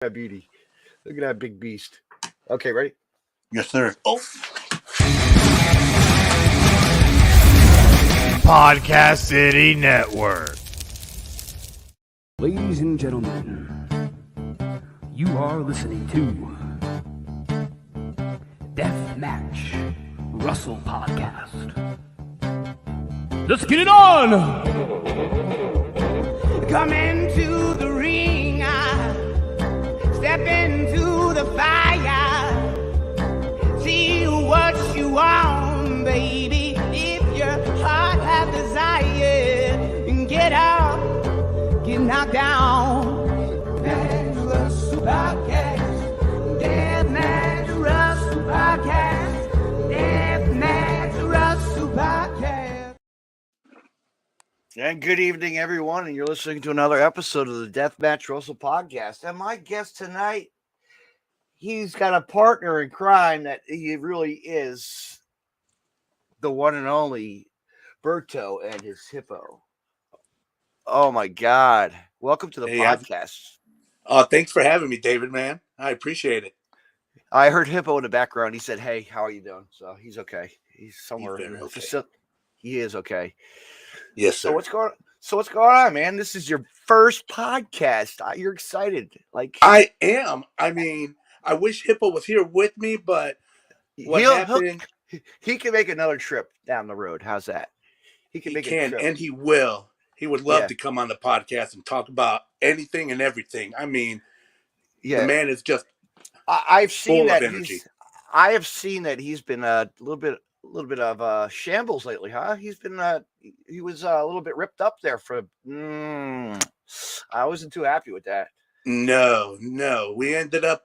That beauty. Look at that big beast. Okay, ready? Yes, sir. Oh. Podcast City Network. Ladies and gentlemen, you are listening to Deathmatch Russell Podcast. Let's get it on! Come into the ring, step into the fire, see what you want, baby. If your heart has desire, get up, get knocked down. Deathmatch Russell Podcast, Deathmatch Russell Podcast, Deathmatch Russell Podcast. And good evening, everyone, and you're listening to another episode of the Deathmatch Russell Podcast. And my guest tonight, he's got a partner in crime that he really is the one and only Berto and his Hippo. Oh, my God. Welcome to the podcast. Thanks for having me, David, man. I appreciate it. I heard Hippo in the background. He said, hey, how are you doing? So he's okay. He's somewhere in the facility. He is okay. Yes, sir. So what's going on, man? This is your first podcast. You're excited. I am. I mean, I wish Hippo was here with me, but what happened? He can make another trip down the road. How's that? He can, and he will. He would love to come on the podcast and talk about anything and everything. I mean, the man is just I've seen full that of energy. I have seen that he's been a little bit of shambles lately, huh? He was a little bit ripped up there for I wasn't too happy with that. No. We ended up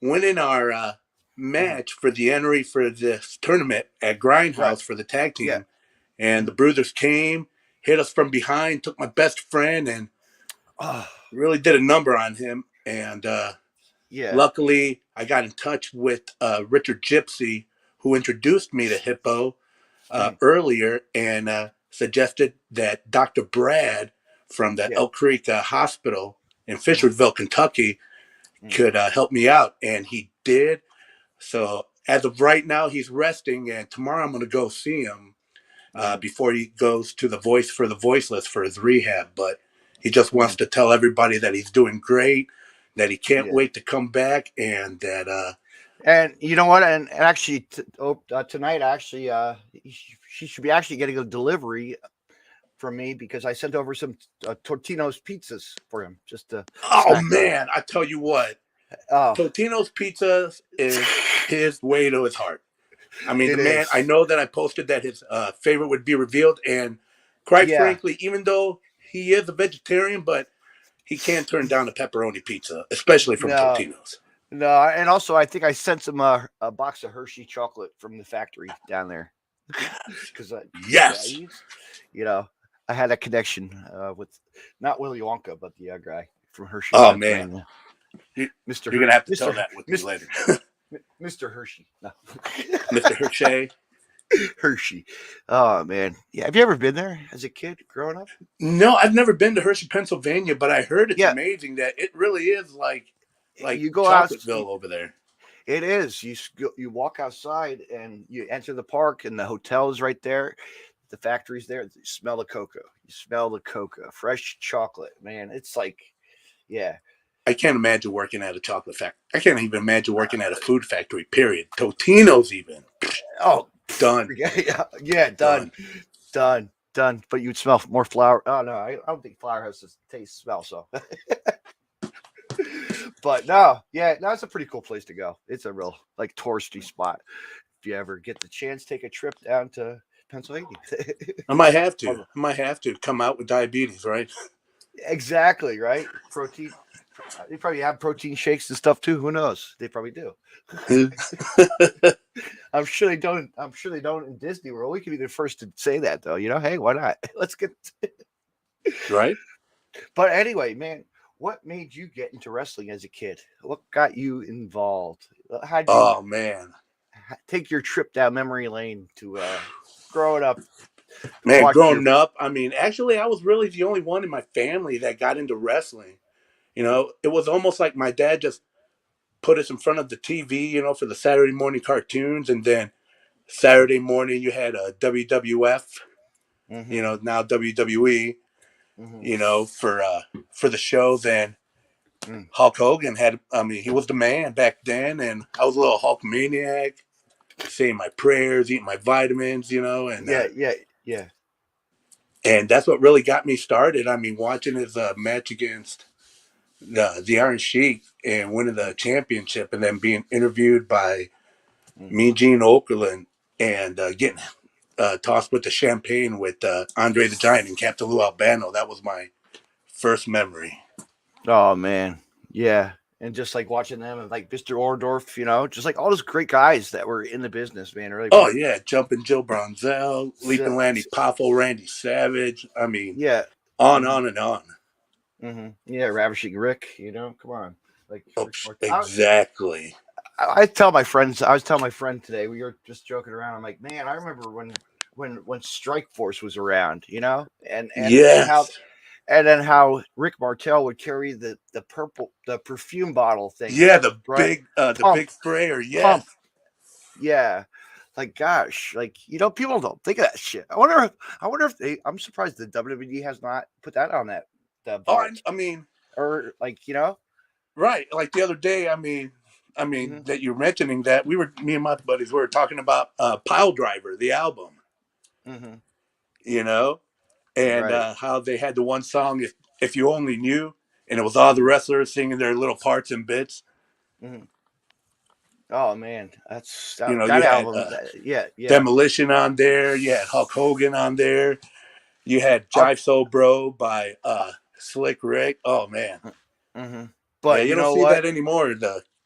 winning our match for the entry for this tournament at Grindhouse for the tag team. Yeah. And the Bruisers came, hit us from behind, took my best friend, and really did a number on him. And luckily, I got in touch with Richard Gypsy, who introduced me to Hippo earlier and suggested that Dr. Brad from the Elk Creek Hospital in Fishersville, Kentucky, could help me out. And he did. So as of right now, he's resting. And tomorrow I'm going to go see him before he goes to the Voice for the Voiceless for his rehab. But he just wants to tell everybody that he's doing great, that he can't wait to come back, and that and you know what? And actually, tonight, she should be actually getting a delivery from me because I sent over some Totino's pizzas for him. Just to. Oh man, I tell you what, Totino's pizzas is his way to his heart. I mean, the man. I know that I posted that his favorite would be revealed, and quite frankly, even though he is a vegetarian, but he can't turn down a pepperoni pizza, especially from Totino's. No, and also I think I sent him a box of Hershey chocolate from the factory down there. Because I had a connection with not Willy Wonka, but the guy from Hershey. Oh man, Mr. You're gonna have to tell that with me later. Mr. Hershey, no. Mr. Hershey. Hershey. Oh man, yeah. Have you ever been there as a kid growing up? No, I've never been to Hershey, Pennsylvania, but I heard it's amazing that it really is like you go Chocolateville over there. It is. You walk outside and you enter the park, and the hotel is right there. The factory's there. You smell the cocoa. Fresh chocolate, man. It's like, I can't imagine working at a chocolate factory. I can't even imagine working at a food factory, period. Totino's even. Oh, done. Done. But you'd smell more flour. Oh, no, I don't think flour has the taste smell, so. But no, that's a pretty cool place to go. It's a real, touristy spot. If you ever get the chance, take a trip down to Pennsylvania. I might have to come out with diabetes, right? Exactly, right? Protein. They probably have protein shakes and stuff too. Who knows? They probably do. I'm sure they don't. I'm sure they don't in Disney World. We could be the first to say that, though. Hey, why not? Let's get right. But anyway, man, what made you get into wrestling as a kid? What got you involved? How did you take your trip down memory lane to growing up? Man, growing up, I mean, actually, I was really the only one in my family that got into wrestling. You know, it was almost like my dad just put us in front of the TV, you know, for the Saturday morning cartoons, and then Saturday morning you had a WWF, you know, now WWE, you know, for the show. Then Hulk Hogan had, I mean, he was the man back then, and I was a little Hulk maniac, saying my prayers, eating my vitamins, you know, and yeah. and that's what really got me started. I mean, watching his match against the Iron Sheik and winning the championship, and then being interviewed by Mean Gene Okerlund and getting tossed with the champagne with Andre the Giant and Captain Lou Albano. That was my first memory. Oh man, yeah. And just like watching them and like Mr. Ordorf, you know, just like all those great guys that were in the business, man. Really. Oh yeah, Jumping Joe Bronzell, Leaping Lanny Poffo, Randy Savage. I mean, yeah, on and on. Yeah, Ravishing Rick, you know, come on, like exactly. I tell my friends. I was telling my friend today. We were just joking around. I'm like, man, I remember when Strike Force was around, you know, and yes. and then how Rick Martel would carry the perfume bottle thing. Yeah, the Pump, big sprayer. Yeah, pump. Yeah. Like, gosh, like, you know, people don't think of that shit. I wonder if I'm surprised the WWE has not put that on that. Oh, I mean, or like, you know, right? Like the other day, I mean, that you're mentioning that me and my buddies were talking about Pile Driver, the album. You know, and how they had the one song, if you only knew, and it was all the wrestlers singing their little parts and bits. Oh man, that, you know, that you album. had Demolition on there. You had Hulk Hogan on there. You had Jive Soul Bro by Slick Rick. Oh man, but yeah, you don't see that anymore.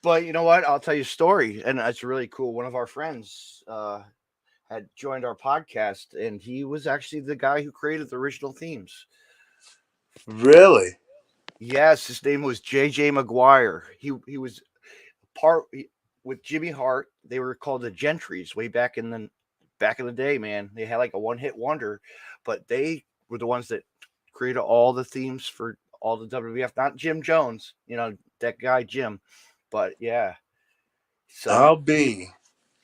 But you know what? I'll tell you a story, and it's really cool. One of our friends had joined our podcast, and he was actually the guy who created the original themes. Really? Yes, his name was J.J. McGuire. He was with Jimmy Hart. They were called the Gentrys way back in the day, man. They had like a one-hit wonder, but they were the ones that created all the themes for all the WWF. Not Jim Jones, you know, that guy Jim, but yeah. So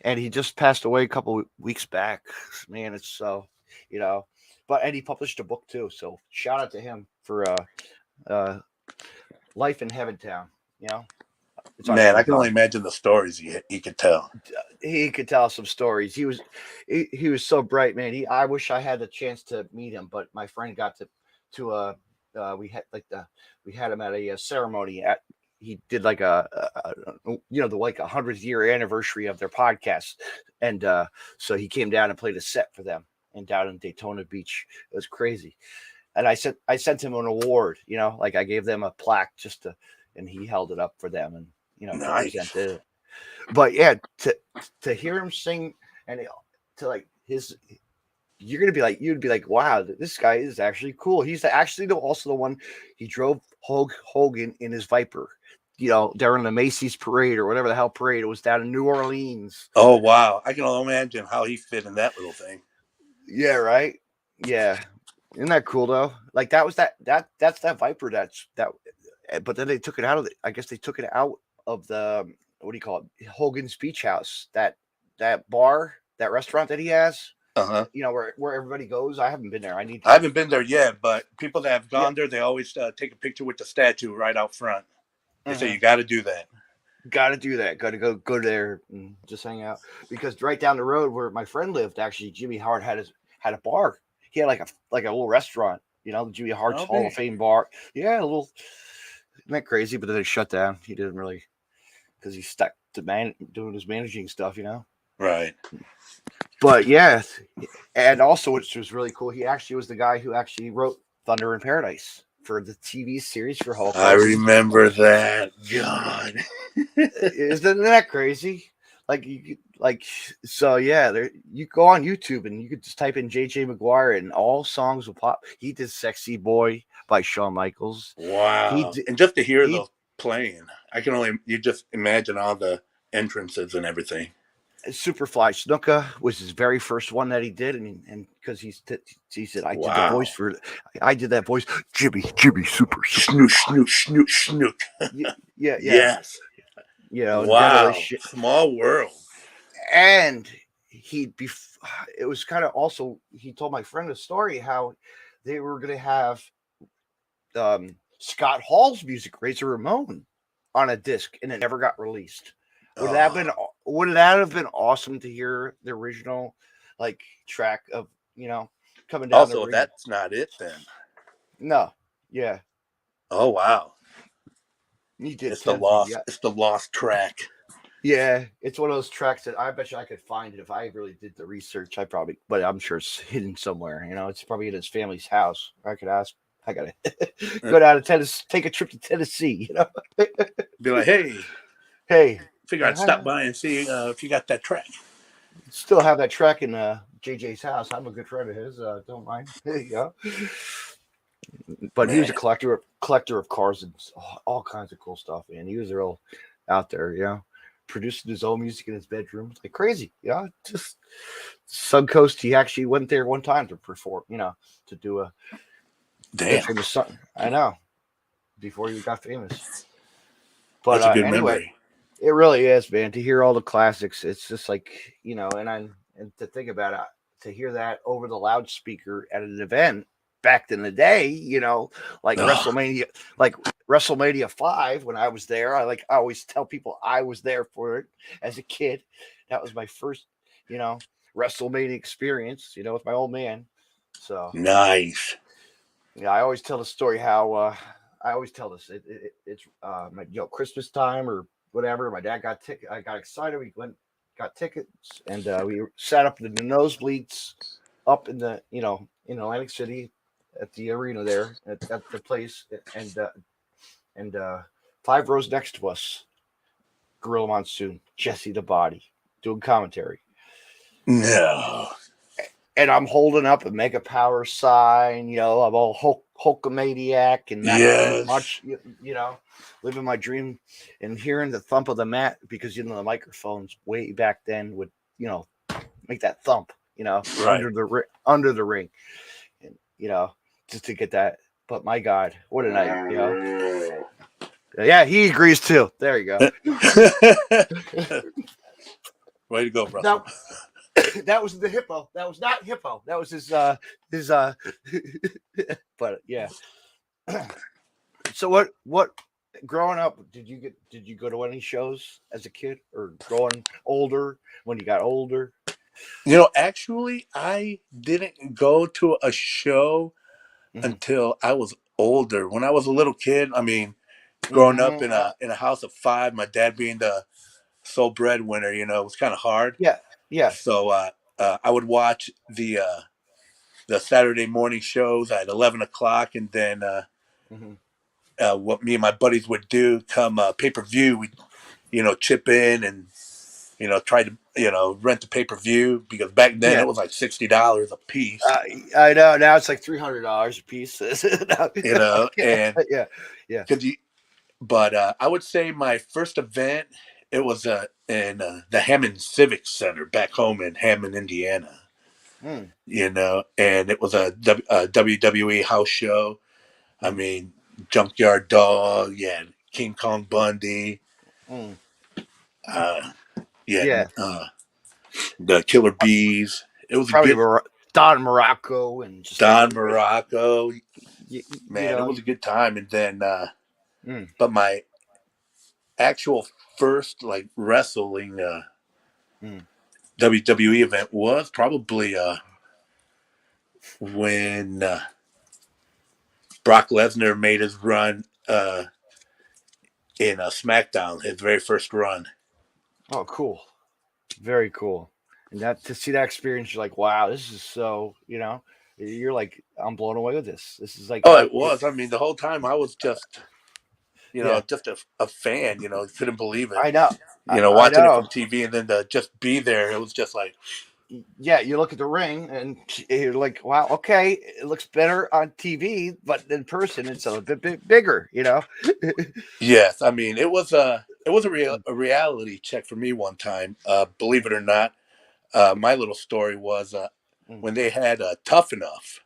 and he just passed away a couple weeks back. Man, it's so, you know, and he published a book too. So shout out to him for Life in Heaventown, you know. Man, I can only imagine the stories he could tell. He could tell some stories. He was so bright, man. I wish I had the chance to meet him, but my friend got to we had him at a ceremony he did like a you know, the like 100th year anniversary of their podcast, and so he came down and played a set for them and down in Daytona Beach. It was crazy, and I sent him an award, you know, like I gave them a plaque and he held it up for them, and you know, presented it. But yeah, to hear him sing and to like you'd be like, wow, this guy is actually cool. He's actually also the one. He drove Hulk Hogan in his Viper, you know, during the Macy's parade or whatever the hell parade. It was down in New Orleans. Oh wow, I can only imagine how he fit in that little thing. Yeah, right. Yeah, isn't that cool though? Like that's that Viper. But then they took it out of I guess they took it out of the, what do you call it? Hogan's Beach House. That bar, that restaurant that he has. You know, where everybody goes. I haven't been there. I haven't been there yet, but people that have gone there, they always take a picture with the statue right out front. They say you got to do that. Got to do that. Got to go there and just hang out, because right down the road where my friend lived, actually, Jimmy Hart had a bar. He had like a little restaurant. You know, the Jimmy Hart's Hall of Fame bar. Yeah, a little. Isn't that crazy? But then it shut down. He didn't really, because he's stuck to doing his managing stuff. You know. Right. But yeah, and also, which was really cool, he actually was the guy who actually wrote Thunder in Paradise for the TV series for Hulk. I remember that. God, isn't that crazy? So yeah, you go on YouTube and you could just type in JJ McGuire and all songs will pop. He did "Sexy Boy" by Shawn Michaels. Wow, and just to hear those playing, you just imagine all the entrances and everything. Superfly Snuka was his very first one that he did, and because he said I did the voice for, I did that voice, Jimmy Super Snook, snook, snook, snook. yeah. Yes. You know, Wow. shit. Small world. And it was kind of also, he told my friend a story how they were going to have Scott Hall's music, Razor Ramon, on a disc, and it never got released. Would that have been awesome to hear the original like track of, you know, coming down the ring? That's not it then. No. Yeah. Oh wow. You did. It's the lost track. Yeah, it's one of those tracks that I bet you I could find it if I really did the research. But I'm sure it's hidden somewhere. You know, it's probably in his family's house. I could ask. I gotta go down to Tennessee, take a trip to Tennessee. You know, be like, hey, figure I'd stop by and see if you got that track. Still have that track in JJ's house. I'm a good friend of his. Don't mind. Yeah. But he was a collector of cars and all kinds of cool stuff. Man, he was real out there. You know, producing his own music in his bedroom, like crazy. Yeah, just Suncoast. He actually went there one time to perform. You know, to do a famous song. I know, before he got famous. But that's a good anyway, memory. It really is, man. To hear all the classics, it's just like, you know, and to think about it, to hear that over the loudspeaker at an event back in the day, you know, like WrestleMania 5 when I was there. I always tell people I was there for it as a kid. That was my first, you know, WrestleMania experience, you know, with my old man. So nice. Yeah, I always tell the story how I always tell this. It's my, you know, Christmas time or whatever. My dad got ticket. I got excited. We got tickets, and we sat up in the nosebleeds up in the, you know, in Atlantic City at the arena there at the place, and 5 rows next to us, Gorilla Monsoon, Jesse the Body, doing commentary. No. And I'm holding up a Mega Power sign, you know, I'm all Hulkamaniac and that much, you know, living my dream and hearing the thump of the mat, because, you know, the microphones way back then would, you know, make that thump, you know, under the ring, and, you know, just to get that. But my God, what a night, you know. Yeah, he agrees too. There you go. Way to go, Russell. That was the Hippo. That was not Hippo. That was his but yeah. So what growing up, did you go to any shows as a kid, or growing older, when you got older? You know, actually I didn't go to a show until I was older. When I was a little kid, I mean, growing up in a house of 5, my dad being the sole breadwinner, you know, it was kind of hard. Yeah. So I would watch the Saturday morning shows at 11 o'clock, and then what me and my buddies would do come pay-per-view, we'd, you know, chip in and, you know, try to, you know, rent the pay-per-view, because back then it was like $60 a piece. I know, now it's like $300 a piece. You know, and yeah. But I would say my first event, it was in the Hammond Civic Center back home in Hammond, Indiana. You know, and it was a WWE house show. I mean, Junkyard Dog, King Kong Bundy, the Killer Bees. It was probably Don Morocco and just Don Morocco. Man, you know, it was a good time. And then, but my actual first like wrestling WWE event was probably when Brock Lesnar made his run in SmackDown, his very first run. Oh, cool. Very cool. And that, to see that experience, you're like, wow, this is so, you know, you're like, I'm blown away with this. This is like, oh, it was. I mean, the whole time I was just, you know, just a fan, you know, couldn't believe it. I know. You know, watching it from TV, and then to just be there, it was just like, yeah, you look at the ring and you're like, wow, okay, it looks better on TV, but in person it's a bit bigger, you know. Yes, I mean, it was it was a reality check for me one time. Believe it or not, my little story was when they had Tough Enough.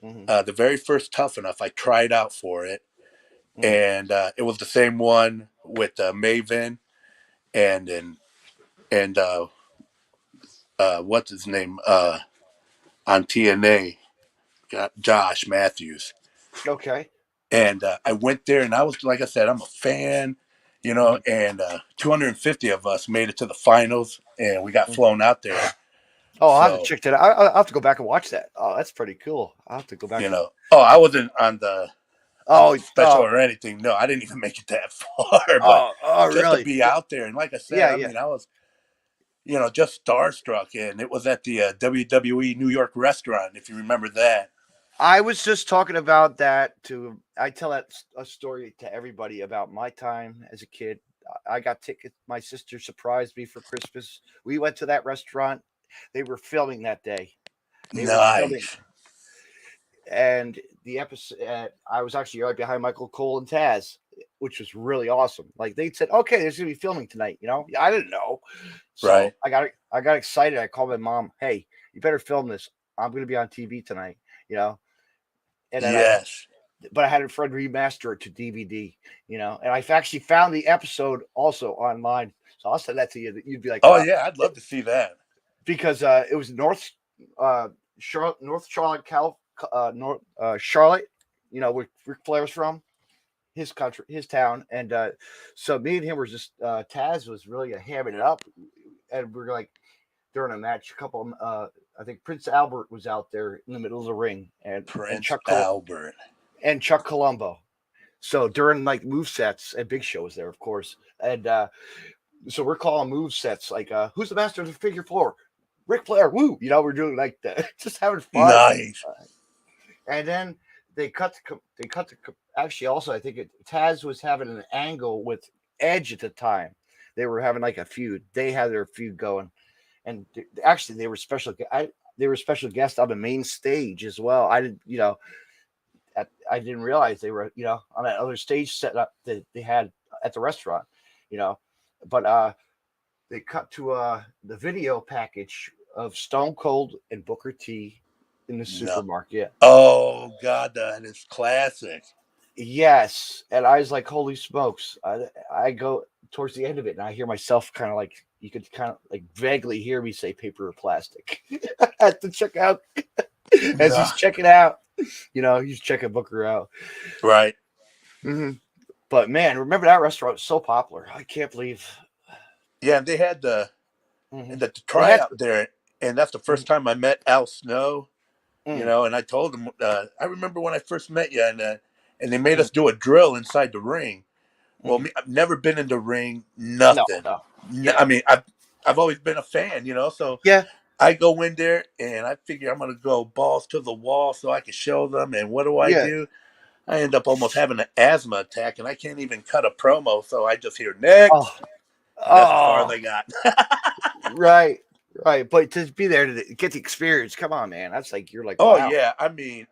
The very first Tough Enough, I tried out for it, and it was the same one with Maven and what's his name on TNA, Josh Matthews. Okay. And I went there, and I was, like I said, I'm a fan, and 250 of us made it to the finals, and we got flown out there. Oh, I'll have to So, check that out. I'll have to go back and watch that. Oh, that's pretty cool. I'll have to go back. I wasn't on the special or anything. No, I didn't even make it that far, but just really? to be out there. And like I said, I mean, I was, just starstruck, and it was at the WWE New York restaurant, if you remember that. I was just talking about that I tell a story to everybody about my time as a kid. I got tickets. My sister surprised me for Christmas. We went to that restaurant. They were filming that day. Nice. And the episode, I was actually right behind Michael Cole and Taz, which was really awesome. Like they said, okay, there's gonna be filming tonight. I didn't know, so right. I got excited. I called my mom. Hey, you better film this. I'm gonna be on TV tonight. And then yes. But I had a friend remaster it to DVD. And I've actually found the episode also online. So I'll send that to you. You'd be like, oh yeah, I'd love to see that because it was North Charlotte, Charlotte, where Ric Flair's from, his country, his town. And so me and him were just, Taz was really hamming it up. And we're like, during a match, I think Prince Albert was out there in the middle of the ring. And Chuck Albert. And Chuck Colombo. So during like move sets, and Big Show was there, of course. And so we're calling move sets like, who's the master of the figure four? Ric Flair, woo! We're doing like that, just having fun. Nice. And then they cut actually also I think Taz was having an angle with Edge at the time. They were having like a feud. They had their feud going, and actually they were special. They were special guests on the main stage as well. I didn't realize they were on that other stage set up that they had at the restaurant. But they cut to the video package of Stone Cold and Booker T in the supermarket. Oh God, that is classic. Yes, and I was like, "Holy smokes!" I go towards the end of it, and I hear myself kind of like you could kind of like vaguely hear me say "paper or plastic" at the checkout as he's checking out. He's checking Booker out. Right. Mm-hmm. But man, remember that restaurant was so popular. I can't believe. Yeah, they had the tryout there, and that's the first time I met Al Snow. And I told him, I remember when I first met you, and they made us do a drill inside the ring. Well, I've never been in the ring, nothing. No. I mean, I've always been a fan, so yeah. I go in there and I figure I'm going to go balls to the wall so I can show them. And what do I do? I end up almost having an asthma attack, and I can't even cut a promo. So I just hear next. That's as far as I got. Right. But to be there to get the experience, come on, man. That's like, you're like, oh, wow. yeah. I mean,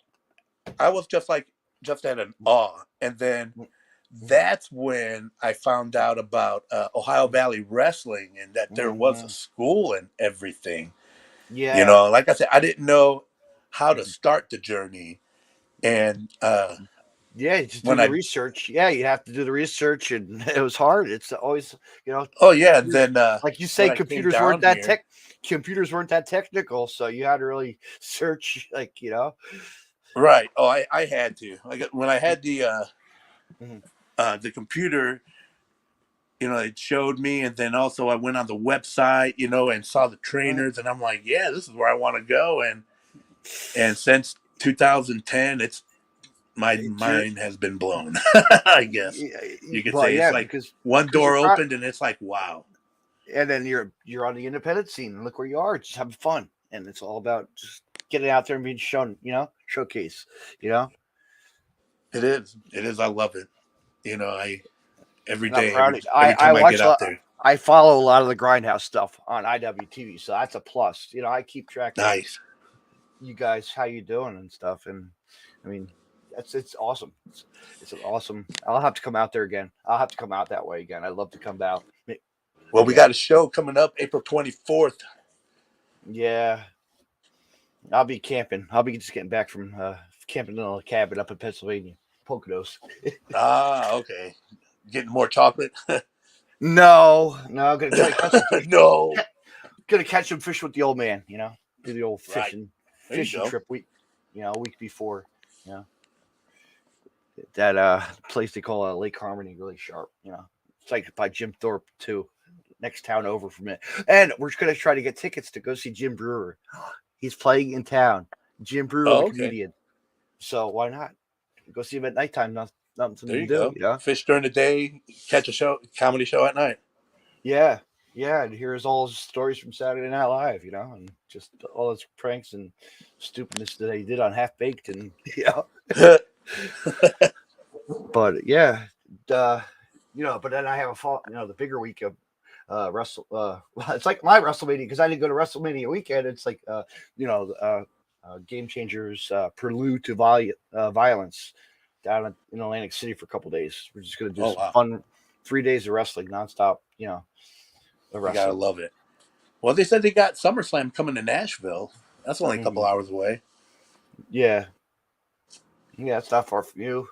I was just at an awe. And then that's when I found out about Ohio Valley Wrestling and that there was a school and everything. Yeah. Like I said, I didn't know how to start the journey. And just do the research. Yeah, you have to do the research, and it was hard. It's always, Oh yeah, then like you say, computers weren't that technical, so you had to really search, Right. Oh, I had to. When I had the computer, it showed me, and then also I went on the website, and saw the trainers, and I'm like, yeah, this is where I want to go. And since 2010, my mind has been blown. I guess you could say it's like one door opened, and it's like, wow. And then you're on the independent scene, and look where you are, just having fun, and it's all about just getting out there and being shown, showcase. It is. I love it. Every and day. Every time I get out there. I follow a lot of the Grindhouse stuff on IWTV, so that's a plus. I keep track of you guys, how you doing and stuff. And I mean, it's awesome. It's an awesome. I'll have to come out there again. I'll have to come out that way again. I'd love to come out. Well, we got a show coming up April 24th. Yeah, I'll be camping. I'll be just getting back from camping in a cabin up in Pennsylvania, Poconos. Okay. Getting more chocolate? No, I'm gonna try to catch some fish. No. Gonna catch some fish with the old man. You know, do the old fishing Right. trip week. A week before. That place they call Lake Harmony, really sharp. It's like by Jim Thorpe too, next town over from it. And we're just gonna try to get tickets to go see Jim Brewer. He's playing in town. Jim Brewer, the comedian. So why not go see him at nighttime? Nothing There to you do. go. Fish during the day, catch a comedy show at night. Yeah, and here's all his stories from Saturday Night Live, and just all his pranks and stupidness that he did on Half Baked, and But yeah, but then I have a fall. The bigger week of it's like my WrestleMania because I didn't go to WrestleMania weekend. It's like Game Changers Prelude to Violence down in Atlantic City for a couple days. We're just gonna do some fun 3 days of wrestling nonstop. You gotta love it. Well, they said they got SummerSlam coming to Nashville. That's only a couple hours away. Yeah, it's not far from you.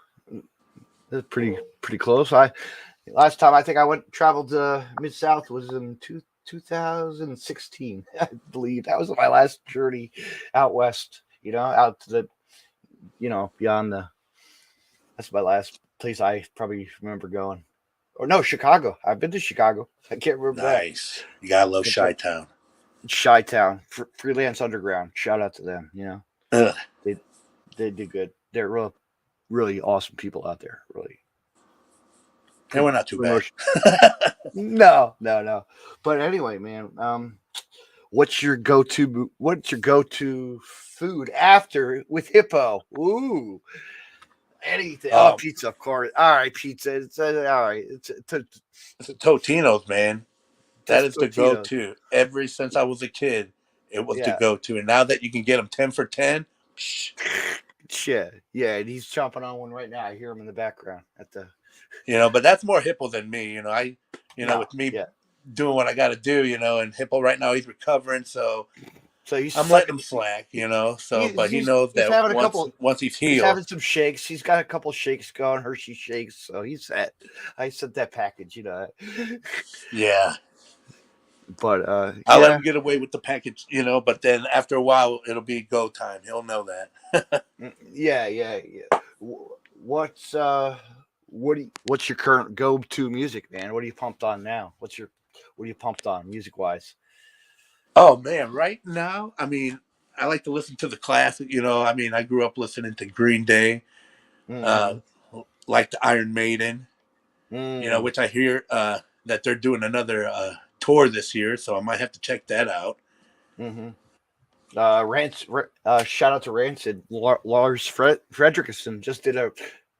It's pretty close. Last time I think I traveled to Mid-South was in 2016. I believe that was my last journey out west. Out to the, beyond the. That's my last place I probably remember going. Or no, Chicago. I've been to Chicago. I can't remember that. Nice. You gotta love Chi-Town. Chi-Town, Freelance Underground. Shout out to them. They did good. They're really awesome people out there. Really. And we're not too bad. No. But anyway, man, what's your go-to food after with Hippo? Ooh. Anything. Pizza, of course. All right, pizza. It's all right. It's Totino's, man. That is the go-to. Ever since I was a kid, it was the go-to. And now that you can get them 10 for 10, shit. Yeah, and he's chomping on one right now. I hear him in the background at the. But that's more Hippo than me. With me doing what I got to do. And Hippo right now he's recovering, so I'm letting him slack. But he knows that once he's healed, he's having some shakes. He's got a couple shakes going, Hershey shakes. So he's set. I sent that package. Yeah. But I'll let him get away with the package, but then after a while it'll be go time. He'll know that. Yeah. What's your current go-to music, man? What are you pumped on now? What are you pumped on music wise? Oh man, right now, I like to listen to the classic, I grew up listening to Green Day, like the Iron Maiden, which I hear that they're doing another tour this year, so I might have to check that out. Shout out to Rancid. Lars Fredrickson just did a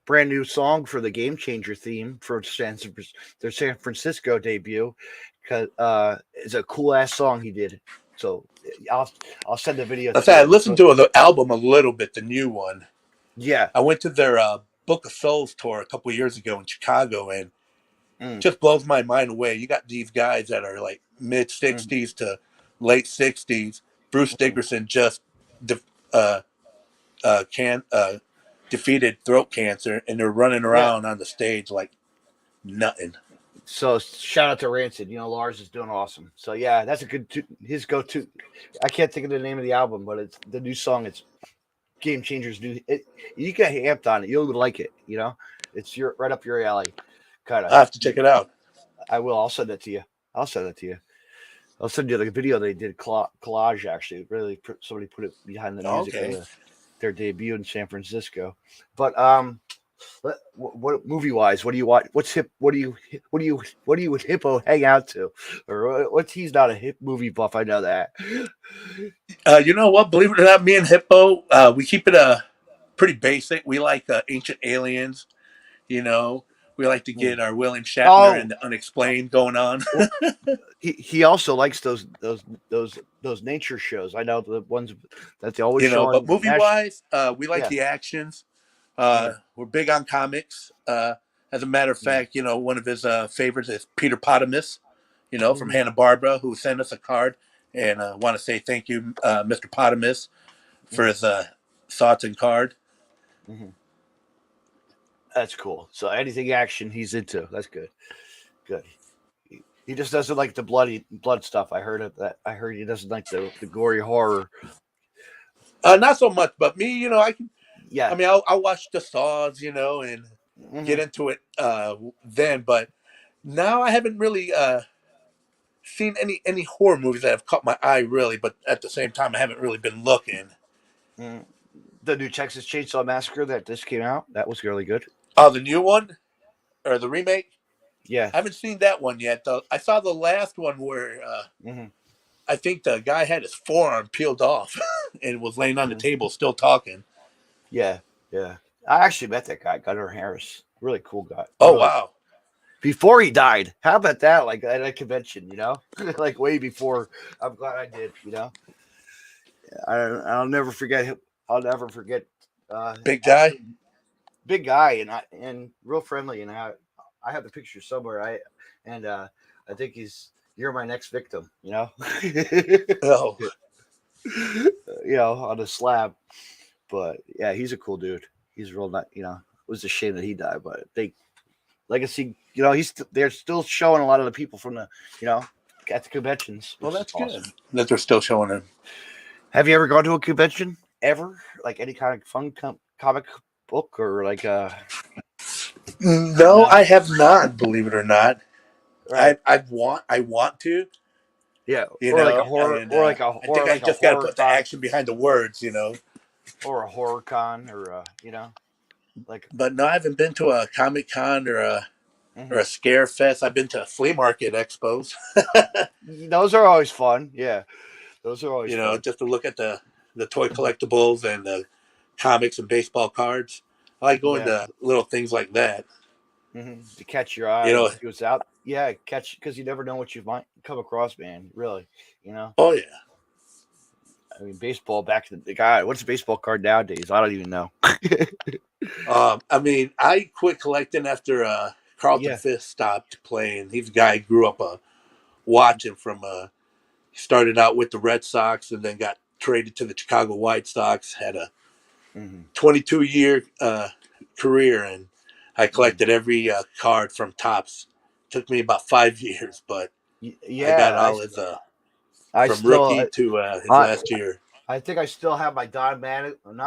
brand new song for the Game Changer theme for their San Francisco debut. Because it's a cool ass song he did. So I'll send the video. I listened to the album a little bit, the new one. Yeah, I went to their Book of Souls tour a couple of years ago in Chicago, and just blows my mind away. You got these guys that are like mid 60s to late 60s. Bruce Dickerson just defeated throat cancer, and they're running around on the stage like nothing. So shout out to Rancid. Lars is doing awesome. So yeah, that's a good his go-to. I can't think of the name of the album, but it's the new song. It's Game Changers new. You get amped on it. You'll like it. It's right up your alley. Kind of. I have to check it out. I will. I'll send it to you. I'll send you the video they did collage. Actually, really, somebody put it behind the music of their debut in San Francisco. But what movie wise? What do you watch? What do you with Hippo hang out to? Or he's not a hip movie buff. I know that. You know what? Believe it or not, me and Hippo, we keep it pretty basic. We like Ancient Aliens. We like to get our William Shatner and the Unexplained going on. he also likes those nature shows. I know the ones that they always show. But movie wise, we like the actions. We're big on comics. As a matter of fact, one of his favorites is Peter Potamus, from Hanna-Barbera, who sent us a card. And I want to say thank you, Mr. Potamus, for his thoughts and card. That's cool. So anything action he's into. That's good. Good. He just doesn't like the blood stuff. I heard of that. I heard he doesn't like the gory horror. Not so much, but me, I can. Yeah. I mean, I'll watch the Saws, and get into it then. But now I haven't really seen any horror movies that have caught my eye, really. But at the same time, I haven't really been looking. The new Texas Chainsaw Massacre that just came out, that was really good. Oh, the new one? Or the remake? Yeah. I haven't seen that one yet. I saw the last one where I think the guy had his forearm peeled off and was laying on the table still talking. Yeah, yeah. I actually met that guy, Gunnar Harris. Really cool guy. Oh, really. Wow. Before he died. How about that? Like at a convention, like way before. I'm glad I did, I'll never forget him. I'll never forget. Big guy? Big guy and real friendly. And I have the picture somewhere. I think you're my next victim, Oh. On a slab. But yeah, he's a cool dude. He's real nice. It was a shame that he died, but legacy, they're still showing a lot of the people from the, at the conventions. Well, that's awesome. good that they're still showing him. Have you ever gone to a convention ever? Like any kind of fun comic book or like No, I have not, believe it or not. Right. I want to. Yeah, or like a horror, or like a horror. I think I just got to put the action behind the words, Or a horror con, or like. But no, I haven't been to a Comic Con or a Scare Fest. I've been to flea market expos. Those are always fun. Yeah, those are always fun. Just to look at the toy collectibles and the comics and baseball cards. I like going to little things like that. To catch your eye, it was out. Yeah, because you never know what you might come across, man. Really, Oh yeah. I mean, baseball back in the guy. What's a baseball card nowadays? I don't even know. I mean, I quit collecting after Carlton Fisk stopped playing. He's a guy I grew up watching from. He started out with the Red Sox and then got traded to the Chicago White Sox. Had a 22-year career, and I collected every card from Topps. Took me about 5 years, but I got all his from rookie to his last year. I think I still have my Don Mattingly. No,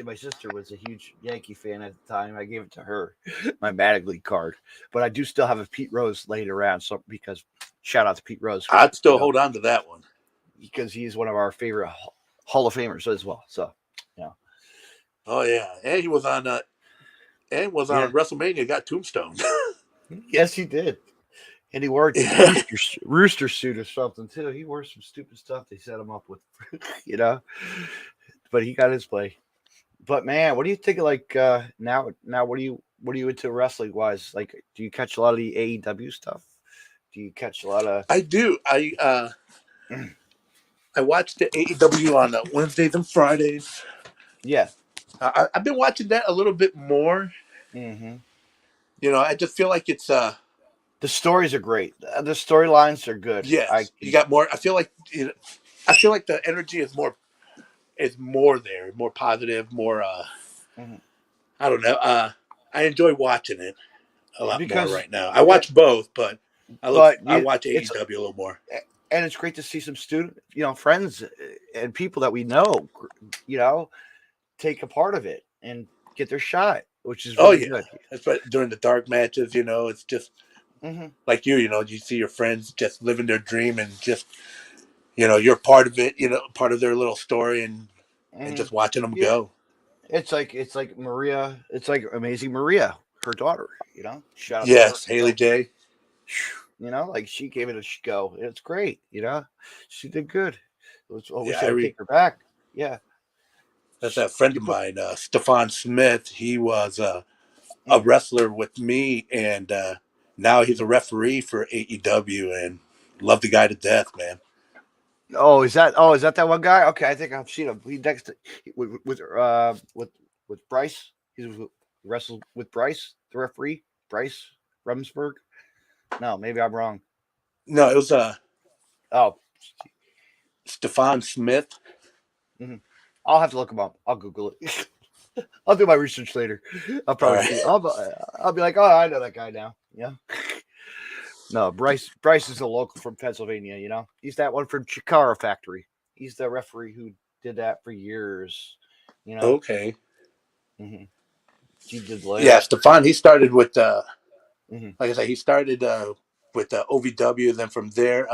my sister was a huge Yankee fan at the time. I gave it to her, my Mattingly card. But I do still have a Pete Rose laid around. So because shout out to Pete Rose, I'd still hold on to that one because he's one of our favorite Hall of Famers as well. So, Oh yeah, and he was on. WrestleMania. Got Tombstone. Yes, he did. And he wore a rooster suit or something too. He wore some stupid stuff they set him up with, But he got his play. But man, what do you think of like now? What are you into wrestling wise? Like, do you catch a lot of the AEW stuff? Do you catch a lot of? I do. I watch the AEW on Wednesdays and Fridays. Yeah, I've been watching that a little bit more. I just feel like it's the stories are great. The storylines are good. Yes, you got more. I feel like the energy is more there, more positive, more. I don't know. I enjoy watching it a lot more right now. I watch both, but I watch AEW a little more. And it's great to see some friends and people that we know, take a part of it and get their shot, which is really good. Especially during the dark matches, it's just. Like you see your friends just living their dream and just, you're part of it, part of their little story and just watching them go. It's like Maria. It's like Amazing Maria, her daughter, Shout out to her. Haley J. Like she gave it a go. It's great. She did good. I wish I would take her back. Yeah. That's a friend of mine, Stefan Smith. He was a wrestler with me and, now he's a referee for AEW and love the guy to death, man. Is that that one guy? Okay, I think I've seen him. He next with Bryce. wrestled with Bryce, the referee, Bryce Rumsberg. No, maybe I'm wrong. No, it was Oh, Stefan Smith. mm-hmm. I'll have to look him up. I'll Google it. I'll do my research later. I'll probably All right. see. I'll be like, oh, I know that guy now. Yeah. No, Bryce is a local from Pennsylvania. You know, he's that one from Chikara Factory. He's the referee who did that for years. You know. Okay. Mm-hmm. He did later. Yeah, Stefan. He started with mm-hmm. like I said, he started with OVW. Then from there,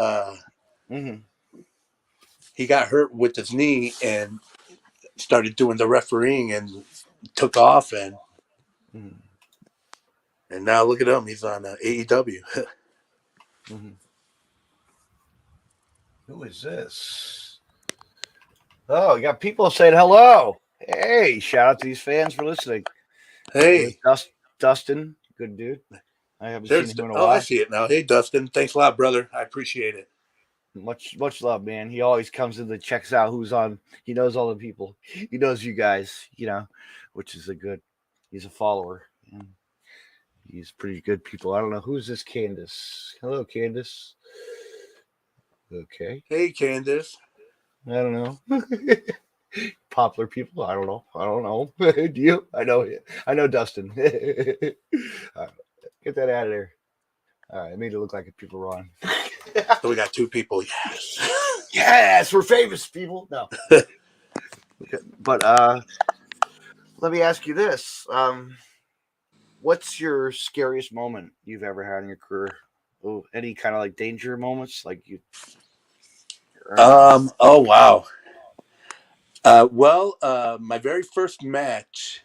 Mm-hmm. he got hurt with his knee and started doing the refereeing and took off and now look at him. He's on AEW. mm-hmm. Who is this? Oh, you got people saying hello. Hey, shout out to these fans for listening. Hey, Dustin, good dude. I haven't seen him in a while. I see it now. Hey, Dustin, thanks a lot, brother. I appreciate it. Much love, man. He always comes in and checks out who's on. He knows all the people. He knows you guys, you know, which is he's a follower. And he's pretty good people. I don't know. Who's this Candace? Hello, Candace. Okay. Hey, Candace. I don't know. Popular people. I don't know. Do you? I know Dustin. Get that out of there. All right. I made it look like people were on. So we got two people. Yes. Yes, we're famous people. No. But let me ask you this. What's your scariest moment you've ever had in your career? Oh, any kind of like danger moments? Like you Oh wow. My very first match,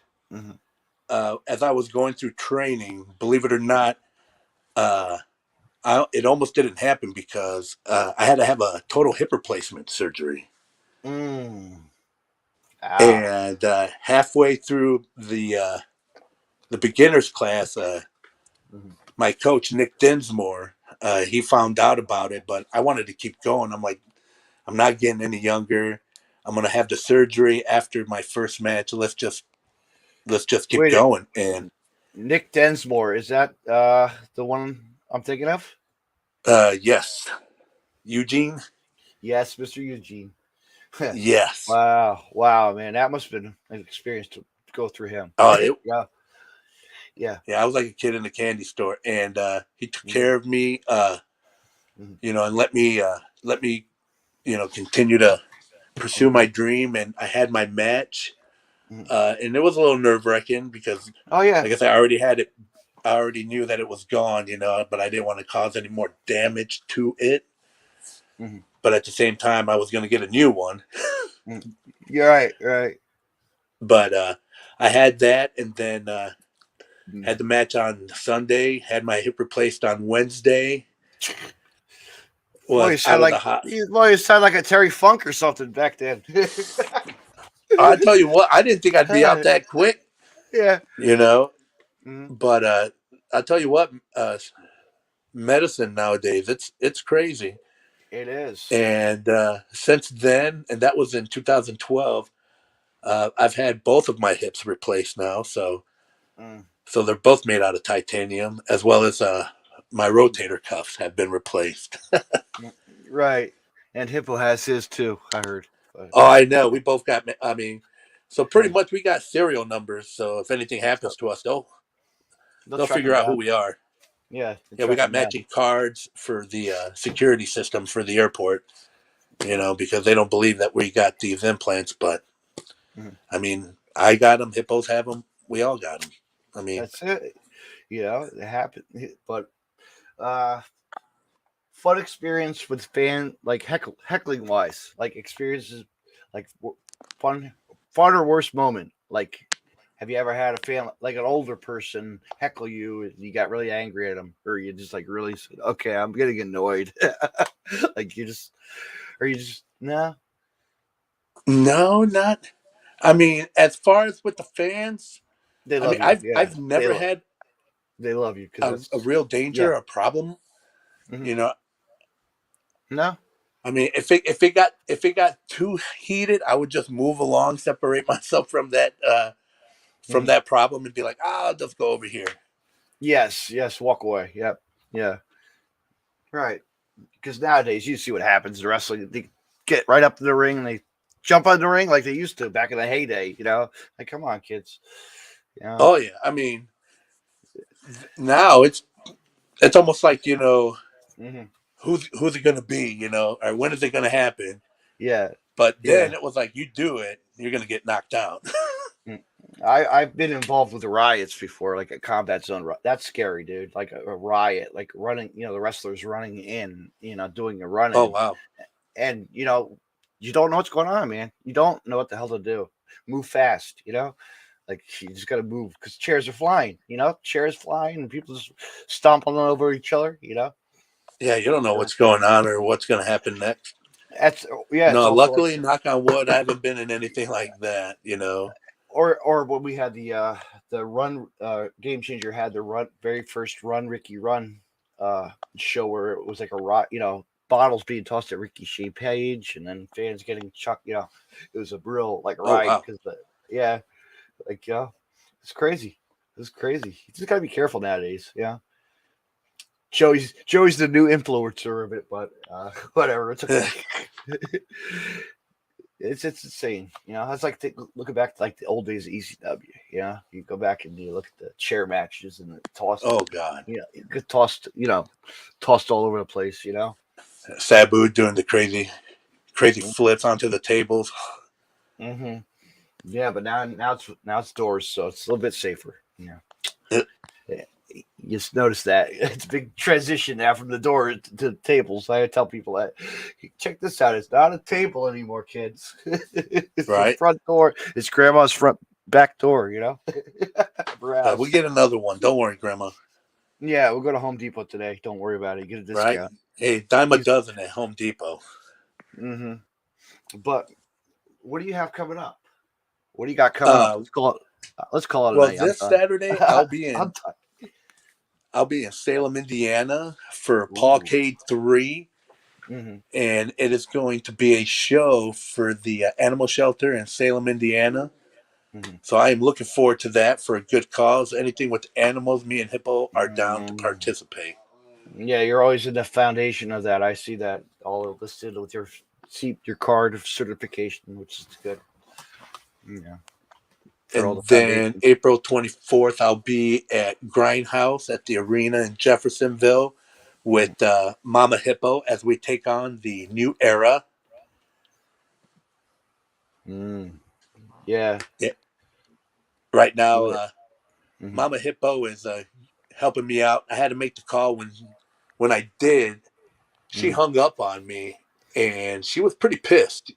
as I was going through training, believe it or not, it almost didn't happen because I had to have a total hip replacement surgery. And halfway through the beginner's class, my coach, Nick Dinsmore, he found out about it, but I wanted to keep going. I'm like, I'm not getting any younger. I'm going to have the surgery after my first match. Let's just keep going. And Nick Dinsmore, is that the one I'm thinking of? Yes. Eugene? Yes, Mr. Eugene. Yes. Wow, man. That must have been an experience to go through him. Yeah. I was like a kid in a candy store, and he took care of me, you know, and let me, you know, continue to pursue my dream. And I had my match, and it was a little nerve-wracking because, I guess I already knew that it was gone, you know, but I didn't want to cause any more damage to it. But at the same time, I was going to get a new one. You're right. But I had that, and then had the match on Sunday, had my hip replaced on Wednesday. You sound like a Terry Funk or something back then. I tell you what, I didn't think I'd be out that quick. Yeah. You know, but I tell you what, medicine nowadays, it's crazy. It is. And since then, and that was in 2012, I've had both of my hips replaced now. So they're both made out of titanium, as well as my rotator cuffs have been replaced. Right. And Hippo has his too, I heard. Oh, I know. We both got, so pretty much we got serial numbers. So if anything happens to us, they'll figure out who we are. Yeah. Yeah, we got matching cards for the security system for the airport, you know, because they don't believe that we got these implants. But, I mean, I got them. Hippos have them. We all got them. I mean. That's it. You know, it happened. But fun experience with heckling wise, like experiences, like fun or worst moment. Like, have you ever had a fan, like an older person, heckle you and you got really angry at them, or you just like really said, okay, I'm getting annoyed? Like you just no, not. I mean, as far as with the fans, they love you. I've never had. They love you because a real danger, a problem. You know. No. I mean, if it got too heated, I would just move along, separate myself from that from that problem and be like, I'll just go over here. Yes, walk away. Yep, yeah, right. Because nowadays you see what happens. The wrestling, they get right up to the ring and they jump on the ring like they used to back in the heyday. Like come on, kids. Oh yeah, I mean, now it's almost like who's it going to be, or when is it going to happen? Yeah. But then it was like, you do it, you're going to get knocked out. I've been involved with the riots before, like a combat zone. That's scary, dude. Like a riot, like running, the wrestlers running in, doing a run in. Oh, wow. And, you don't know what's going on, man. You don't know what the hell to do. Move fast, like you just got to move because chairs are flying, chairs flying and people just stomping over each other, Yeah, you don't know what's going on or what's going to happen next. No, luckily, knock on wood, I haven't been in anything like that, Or when we had the run Game Changer had the very first Ricky Run show where it was like a rock, bottles being tossed at Ricky Shea Page and then fans getting chucked, it was a real like ride because it's crazy. It's crazy. You just gotta be careful nowadays. Yeah. Joey's the new influencer of it, but whatever. It's okay. It's insane. It's like looking back to like the old days of ECW. You go back and you look at the chair matches and the toss. Oh God. It get tossed all over the place. Sabu doing the crazy flips onto the tables. Mm-hmm. Yeah, but now it's doors, so it's a little bit safer. Yeah. You just notice that it's a big transition now from the door to the tables. I tell people that. Check this out. It's not a table anymore, kids. It's the front door. It's grandma's back door, We'll get another one. Don't worry, Grandma. Yeah, we'll go to Home Depot today. Don't worry about it. Get a discount. Right? Hey, dime a dozen at Home Depot. Mm-hmm. But what do you have coming up? What do you got coming up? Let's call it a night. This Saturday, I'll be in Salem, Indiana for Pawcade 3. Mm-hmm. And it is going to be a show for the animal shelter in Salem, Indiana. Mm-hmm. So I am looking forward to that for a good cause. Anything with animals, me and Hippo are down to participate. Yeah, you're always in the foundation of that. I see that all listed with your card of certification, which is good. Yeah. And then April 24th, I'll be at Grindhouse at the arena in Jeffersonville with Mama Hippo as we take on the new era. Yeah. Right now, Mama Hippo is helping me out. I had to make the call when I did. She hung up on me, and she was pretty pissed.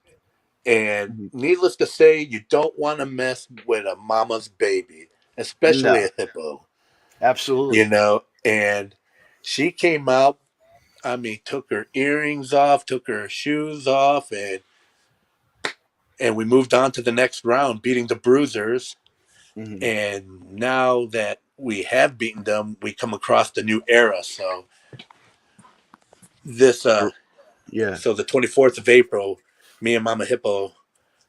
And needless to say, you don't want to mess with a mama's baby, especially a hippo. Absolutely. And she came out, took her earrings off, took her shoes off, and we moved on to the next round, beating the Bruisers. Mm-hmm. And now that we have beaten them, we come across the new era. So so the 24th of April, me and Mama Hippo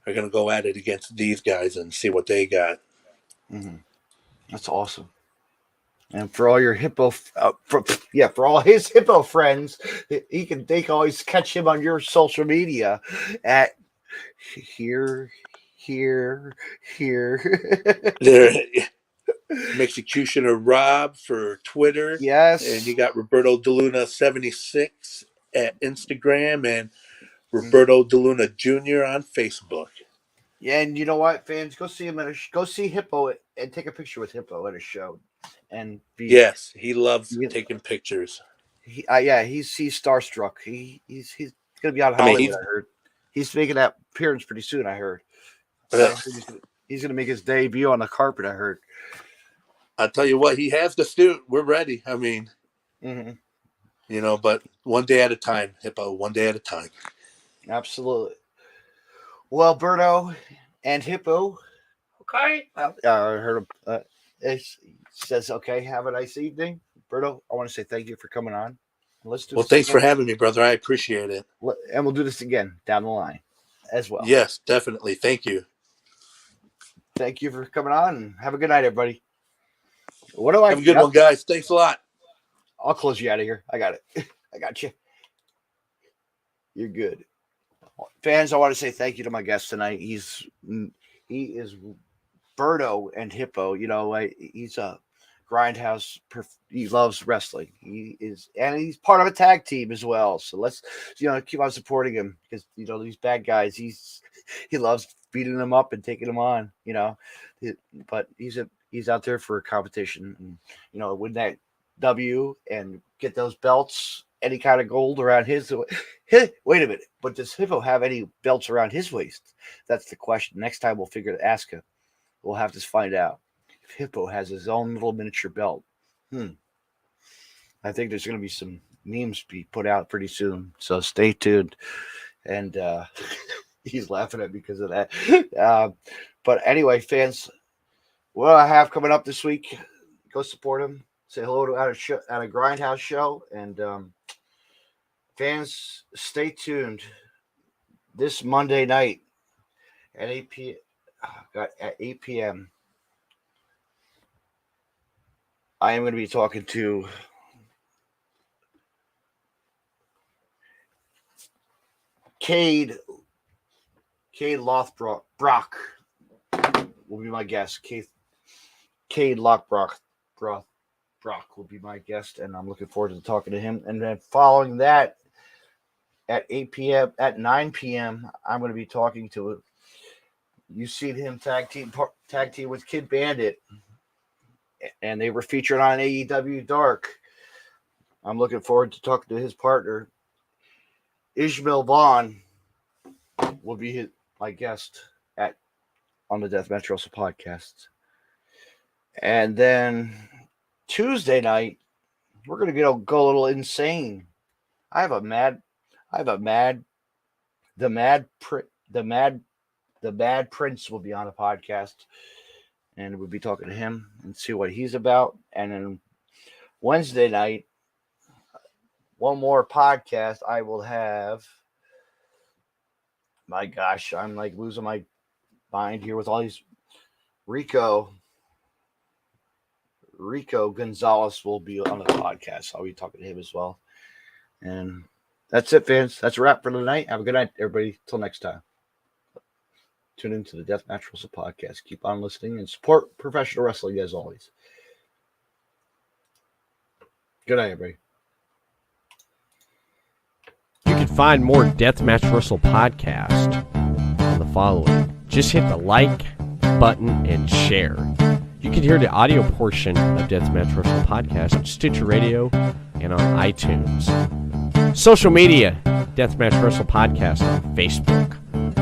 are going to go at it against these guys and see what they got. Mm-hmm. That's awesome. And for all your hippo, for all his hippo friends, they can always catch him on your social media at here. Executioner Rob for Twitter. Yes. And you got Roberto DeLuna 76 at Instagram and Roberto DeLuna Jr. on Facebook. Yeah, and you know what, fans, go see him go see Hippo and take a picture with Hippo at a show. And yes, he loves taking pictures. He's starstruck. He's gonna be out of Hollywood. I heard he's making that appearance pretty soon. I heard. He's gonna make his debut on the carpet. I heard. I'll tell you what, he has the suit. We're ready. But one day at a time, Hippo. One day at a time. Absolutely. Well, Berto and Hippo. Okay. I heard him. He says, "Okay, have a nice evening, Berto. I want to say thank you for coming on. Let's do. Well, thanks for having me, brother. I appreciate it. And we'll do this again down the line, as well. Yes, definitely. Thank you." thank you for coming on, and have a good night, everybody. What do I? Have a good one, guys. Thanks a lot. I'll close you out of here. I got it. I got you. You're good. Fans, I want to say thank you to my guest tonight. He is Berto&Hippo. You know, he's a Grindhouse. He loves wrestling. He's part of a tag team as well. So let's, keep on supporting him, because these bad guys. He loves beating them up and taking them on. But he's out there for a competition, and win that W and get those belts. Any kind of gold around his. Wait a minute, but does Hippo have any belts around his waist? That's the question. Next time we'll figure to ask him. We'll have to find out if Hippo has his own little miniature belt. I think there's going to be some memes be put out pretty soon, so stay tuned. And he's laughing at me because of that. But anyway, fans, what I have coming up this week, go support him. Say hello to at a Grindhouse show, and fans, stay tuned this Monday night at 8 p.m. I am going to be talking to Cade Lothbrock will be my guest. Cade Lothbrock will be my guest, and I'm looking forward to talking to him. And then following that, at 8 p.m., at 9 p.m., I'm going to be talking to, you've seen him tag team with Kid Bandit, and they were featured on AEW Dark. I'm looking forward to talking to his partner. Ishmael Vaughn will be my guest on the Deathmatch Wrestle podcast. And then Tuesday night, we're going to go a little insane. The Mad Prince will be on a podcast, and we'll be talking to him and see what he's about. And then Wednesday night, one more podcast. I will have, my gosh, I'm like losing my mind here with all these. Rico Gonzalez will be on the podcast. I'll be talking to him as well. And that's it, fans. That's a wrap for tonight. Have a good night, everybody. Till next time. Tune into the Deathmatch Wrestle podcast. Keep on listening and support professional wrestling as always. Good night, everybody. You can find more Deathmatch Wrestle podcast on the following. Just hit the like button and share. You can hear the audio portion of Deathmatch Wrestle podcast on Stitcher Radio and on iTunes. Social media, Deathmatch Wrestle podcast on Facebook,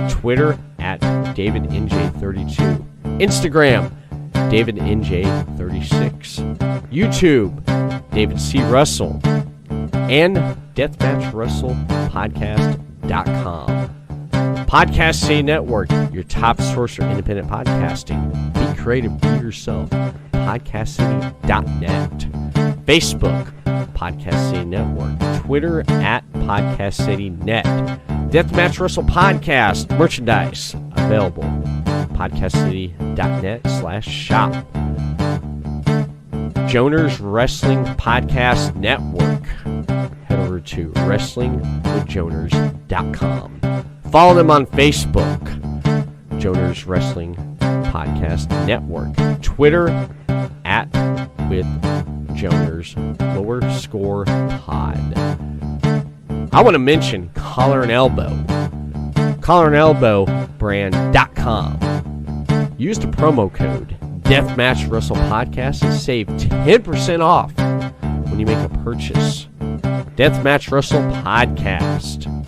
Twitter at DavidNJ32, Instagram, DavidNJ36, YouTube, David C. Russell, and DeathmatchWrestlePodcast.com. Podcast City Network, your top source for independent podcasting. Be creative, be yourself. PodcastCity.net. Facebook, Podcast City Network. Twitter at Podcast City Net. Deathmatch Wrestle Podcast merchandise available. PodcastCity.net/shop. Joner's Wrestling Podcast Network. Head over to WrestlingWithJoners.com. Follow them on Facebook, Joner's Wrestling Podcast Network. Twitter at @WithJoners_pod. I want to mention Collar and Elbow. CollarandElbowBrand.com. Use the promo code Deathmatch Wrestle Podcast and save 10% off when you make a purchase. Deathmatch Wrestle Podcast.